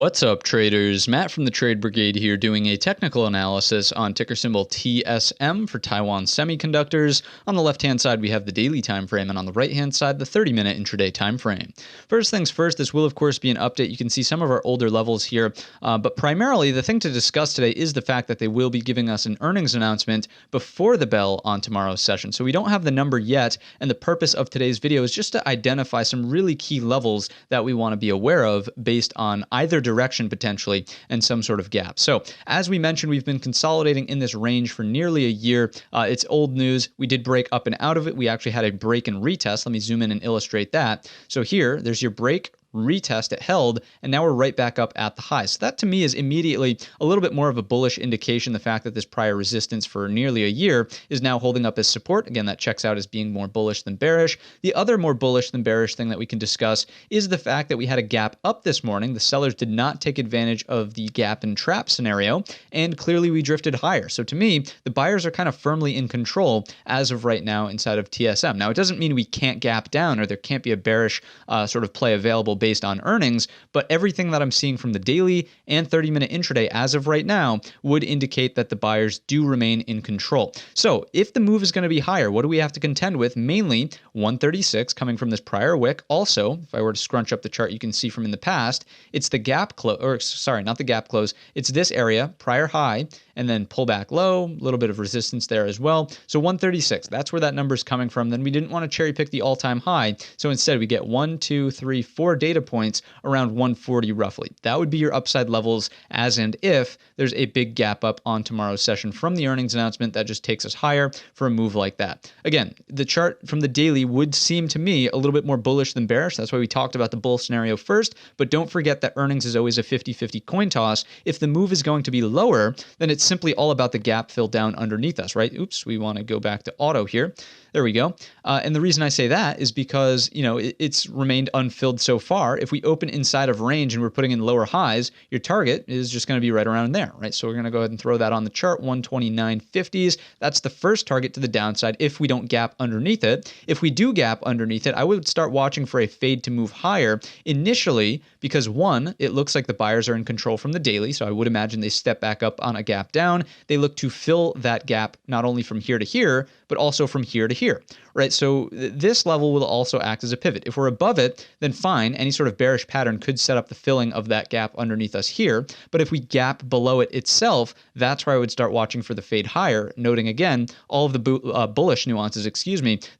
What's up, traders? Matt from the Trade Brigade here doing a technical analysis on ticker symbol TSM for Taiwan Semiconductors. On the left-hand side, we have the daily time frame, and on the right-hand side, the 30-minute intraday time frame. First things first, this will, of course, be an update. You can see some of our older levels here, but primarily, the thing to discuss today is the fact that they will be giving us an earnings announcement before the bell on tomorrow's session. So we don't have the number yet, and the purpose of today's video is just to identify some really key levels that we want to be aware of based on either direction potentially and some sort of gap. So as we mentioned, we've been consolidating in this range for nearly a year. It's old news. We did break up and out of it. We actually had a break and retest. Let me zoom in and illustrate that. So here, there's your break, retest, it held, and now we're right back up at the high. So that to me is immediately a little bit more of a bullish indication, the fact that this prior resistance for nearly a year is now holding up as support. Again, that checks out as being more bullish than bearish. The other more bullish than bearish thing that we can discuss is the fact that we had a gap up this morning. The sellers did not take advantage of the gap and trap scenario, and clearly we drifted higher. So to me, the buyers are kind of firmly in control as of right now inside of TSM. Now, it doesn't mean we can't gap down or there can't be a bearish sort of play available based on earnings, but everything that I'm seeing from the daily and 30-minute intraday as of right now would indicate that the buyers do remain in control. So if the move is going to be higher, what do we have to contend with? Mainly 136 coming from this prior wick. Also, if I were to scrunch up the chart, you can see from in the past, it's the gap close, or sorry, not the gap close. It's this area, prior high, and then pull back low, a little bit of resistance there as well. So 136, that's where that number is coming from. Then we didn't want to cherry pick the all-time high. So instead we get 1, 2, 3, 4 data points around 140 roughly. That would be your upside levels as and if there's a big gap up on tomorrow's session from the earnings announcement that just takes us higher for a move like that. Again, the chart from the daily would seem to me a little bit more bullish than bearish. That's why we talked about the bull scenario first, but don't forget that earnings is always a 50-50 coin toss. If the move is going to be lower, then it's simply all about the gap fill down underneath us, right? Oops, we want to go back to auto here. There we go. And the reason I say that is because, it's remained unfilled so far. If we open inside of range and we're putting in lower highs, your target is just going to be right around there, right? So we're going to go ahead and throw that on the chart, 129.50s. That's the first target to the downside if we don't gap underneath it. If we do gap underneath it, I would start watching for a fade to move higher initially because, one, it looks like the buyers are in control from the daily, so I would imagine they step back up on a gap down. They look to fill that gap not only from here to here, but also from here to here, right? So this level will also act as a pivot. If we're above it, then fine, any sort of bearish pattern could set up the filling of that gap underneath us here. But if we gap below it itself, that's where I would start watching for the fade higher, noting again all of the bullish nuances,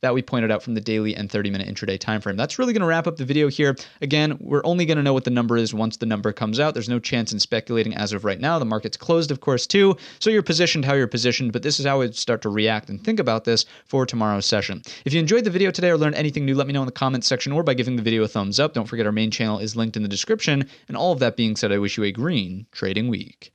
that we pointed out from the daily and 30-minute intraday time frame. That's really going to wrap up the video here. Again, we're only going to know what the number is once the number comes out. There's no chance in speculating as of right now. The market's closed, of course, too. So you're positioned how you're positioned, but this is how I would start to react and think about this for tomorrow's session. If you enjoyed the video today or learned anything new, let me know in the comments section or by giving the video a thumbs up. Don't forget our main channel is linked in the description. And all of that being said, I wish you a green trading week.